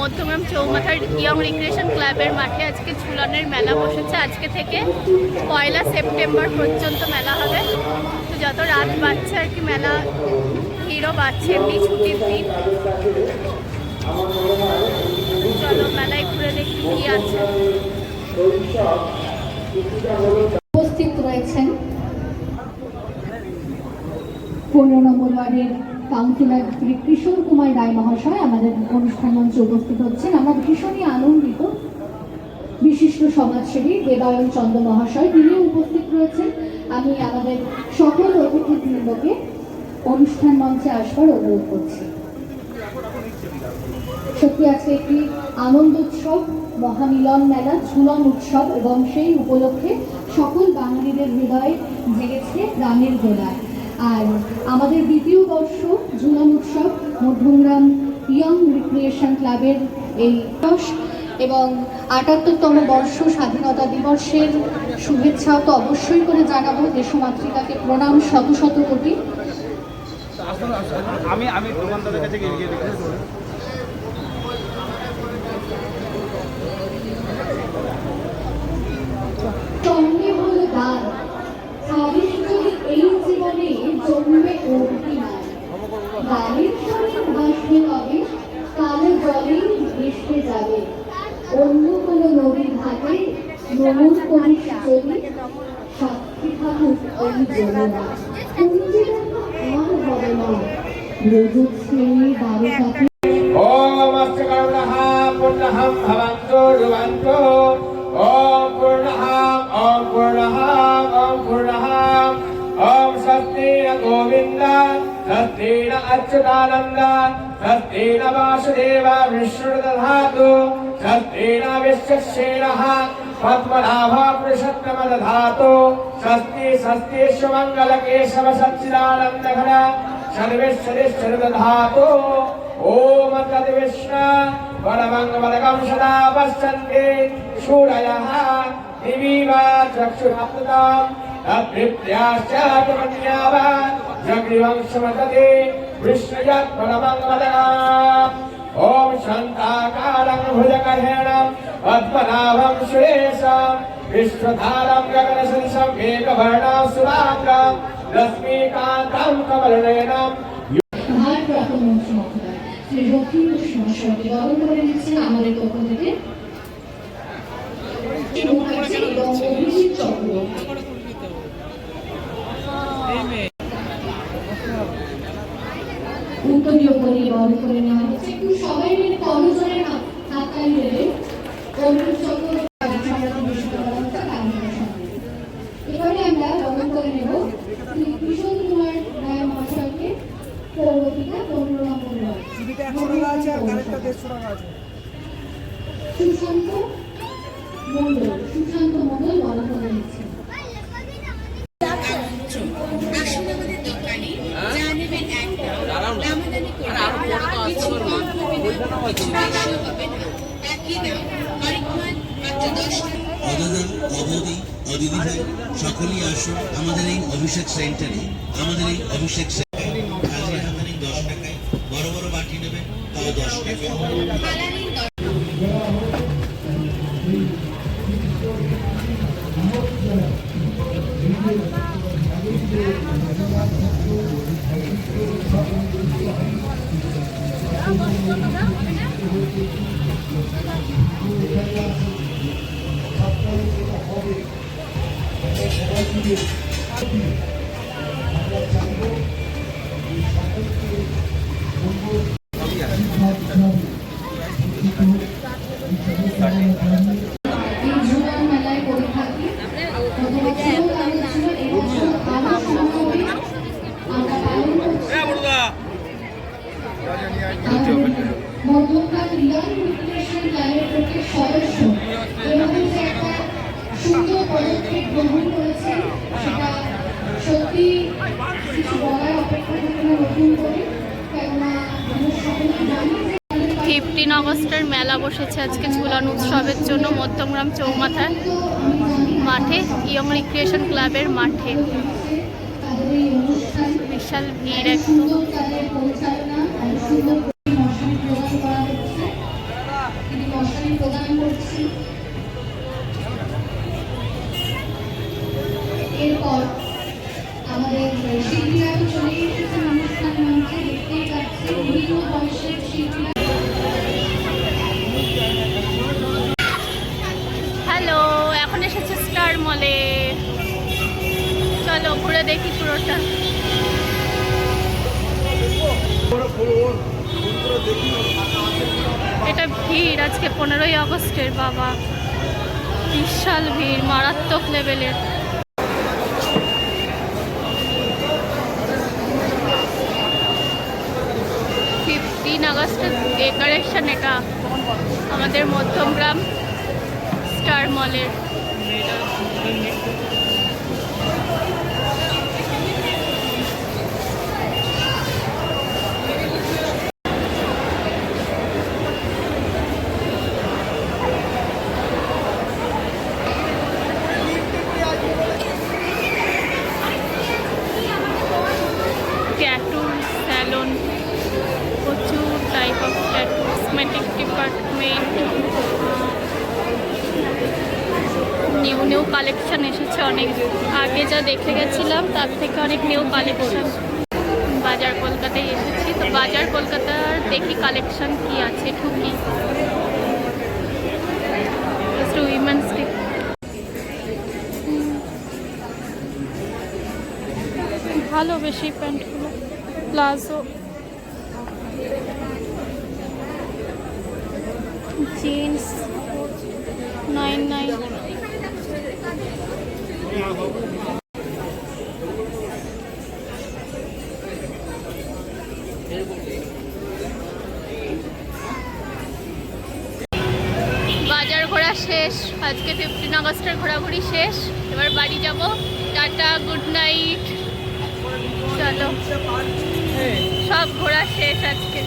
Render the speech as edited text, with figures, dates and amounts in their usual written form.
Madhyamgram চৌমাথার young recreation ক্লাবের মাঠে আজকে ঝুলনের মেলা বসেছে। আজকে থেকে 1 সেপ্টেম্বর পর্যন্ত মেলা হবে। তো যত রাত বাড়ছে আর কি মেলা ভিড়ও বাড়ছে, এমনি ছুটির দিন। চলো মেলায় ঘুরে দেখি কি আছে। উপস্থিত রয়েছেন 15 নম্বর ওয়ার্ডের কাউন্সিলর শ্রী কিশোর কুমার রায় মহাশয় আমাদের অনুষ্ঠান মঞ্চে উপস্থিত হচ্ছেন। আমরা ভীষণই আনন্দিত। বিশিষ্ট সমাজসেবী বেদায়ন চন্দ্র মহাশয় তিনিও উপস্থিত রয়েছেন। আমি আমাদের সকল অতিথিবৃন্দকে অনুষ্ঠান মঞ্চে আসবার অনুরোধ করছি। সত্যি আজকে একটি আনন্দ উৎসব, মহামিলন মেলা, ঝুলন উৎসব এবং সেই উপলক্ষে সকল বাঙালিদের হৃদয়ে জেগেছে গানের দোলায়। আর আমাদের দ্বিতীয় বর্ষ ঝুলন উৎসব মধ্যগ্রাম ইয়ং রিক্রিয়েশন ক্লাবের এই এবং ৭৮তম বর্ষ স্বাধীনতা দিবসের শুভেচ্ছাও তো অবশ্যই করে জানাবো। দেশমাতৃকাকে প্রণাম শত শত কোটি। আমি তোমাদের কাছে গিয়ে সঙ্গে হলো গান, সাবির যদি এই জীবনে জন্মে উঠবি না, গানের সঙ্গে ভাসবে তবে কালো জলেই ভেসে যাবে। অন্য কোনো নদীর ঘাটে নমন করিস যদি, সাক্ষী থাকুক ওই যমুনা, কুঞ্জিরা আর হবে না। রোজক শ্রেণী 12 কাঠে ওম অষ্টকর্ণঃ পূর্ণঃ ভবন্তু ধ্রুবন্তু। ওম পূর্ণঃ ওম পূর্ণঃ ওম পূর্ণঃ। ওম স্বস্তি ন গোবিন্দ স্বস্তি ন অচ্যুতানন্দ স্বস্তি ন বাসুদেব বিষ্ণু দধাতু স্বস্তি ন বিশ্বক্সেনঃ পদ্মনাভ পুरुষোত্তম দধাতু স্বস্তি স্বস্তি সুমঙ্গল কেশব সच्चिदानंद घन सर्वेश्वरेश्वर दधातु। ओम तद्विष्णु परमंगलकं सदा पश्यन्ति सूरयः दिवीवा चक्षुराप्ततां तद्विप्र्याश्चातमन्याव जग्रिवंशमतते विष्णुयत् परमंगलकम्। ओम शान्ताकारं भुजगहेणं पद्मनाभं सुरेशं विश्वधारं गगनसदृशं मेघवर्णं शुभांगं लक्ष्मीकान्तं कमलनयनं। ভারপ্রাপ্ত মন্ত্রী মহোদয় শ্রী রথীন মহাশয়কে বরণ করে নিচ্ছেন আমাদের পক্ষ থেকে এবং অভিজিৎ চক্র। উত্তরীয় বলি বরণ করে নেওয়া হচ্ছে। একটু সবাই মিলে করজোড়ে হাততালি দেবে। অভিজিৎ চক্র এবারে আমরা বরণ করে নেব শ্রী কিশোর কুমার রায় মহাশয়কে। পৌরপিতা 15 নম্বর ওয়ার্ড। সুশান্ত মণ্ডল বরণ করে নিচ্ছে। অদিতি ভাই সকলেই আসুন আমাদের এই অভিষেক সেন্টারে। আমাদের এই অভিষেক সেন্টারে 10 টাকায় বড় বড় বাটি নেবে তাও 10 টাকা। মধ্যগ্রাম ইয়ং রিক্রিয়েশন ক্লাবের প্রত্যেক সদস্য এভাবে যে একটা সুন্দর পদক্ষেপ গ্রহণ করেছে সেটা সত্যি কিছু বলার অপেক্ষা থাকে না নতুন করে। কেননা আমরা সকলেই জানি 15 আগস্টের মেলা বসেছে আজকে ঝুলন উৎসবের জন্য মধ্যগ্রাম চৌমাথার মাঠে, ইয়ং রিক্রিয়েশন ক্লাবের মাঠে। বিশাল ভিড় একদম। আমি প্রদান করছি। এরপর আমাদের শিল্পীরা তো চলে এসেছেন অনুষ্ঠান মঞ্চে, দেখতেই পাচ্ছি বিভিন্ন বয়সের শিল্পীরা। হ্যালো, এখন এসেছে স্টার মলে। চলো ঘুরে দেখি পুরোটা। এটা ভিড় আজকে 15ই আগস্টের, বাবা বিশাল ভিড়, মারাত্মক লেভেলের। 15 আগস্টের ডেকোরেশন এটা আমাদের মধ্যমগ্রাম স্টার মলের। ট্যাটু স্যালন, প্রচুর type of tattoo, cosmetic department, new collection এসেছে অনেক। আগে যা দেখে গেছিলাম তার থেকে অনেক নিউ কালেকশন। বাজার কলকাতায় এসেছি, তো বাজার কলকাতার দেখি কালেকশন কি আছে। ঠুকি উইমেন্স ডে, ভালো বেশি প্যান্টগুলো, প্লাজো, জিন্স 99। বাজার ঘোরা শেষ, আজকে 15 আগস্টের ঘোরাঘুরি শেষ। এবার বাড়ি যাব। Tata, good night. চলো, সব ঘোরা শেষ আজকে।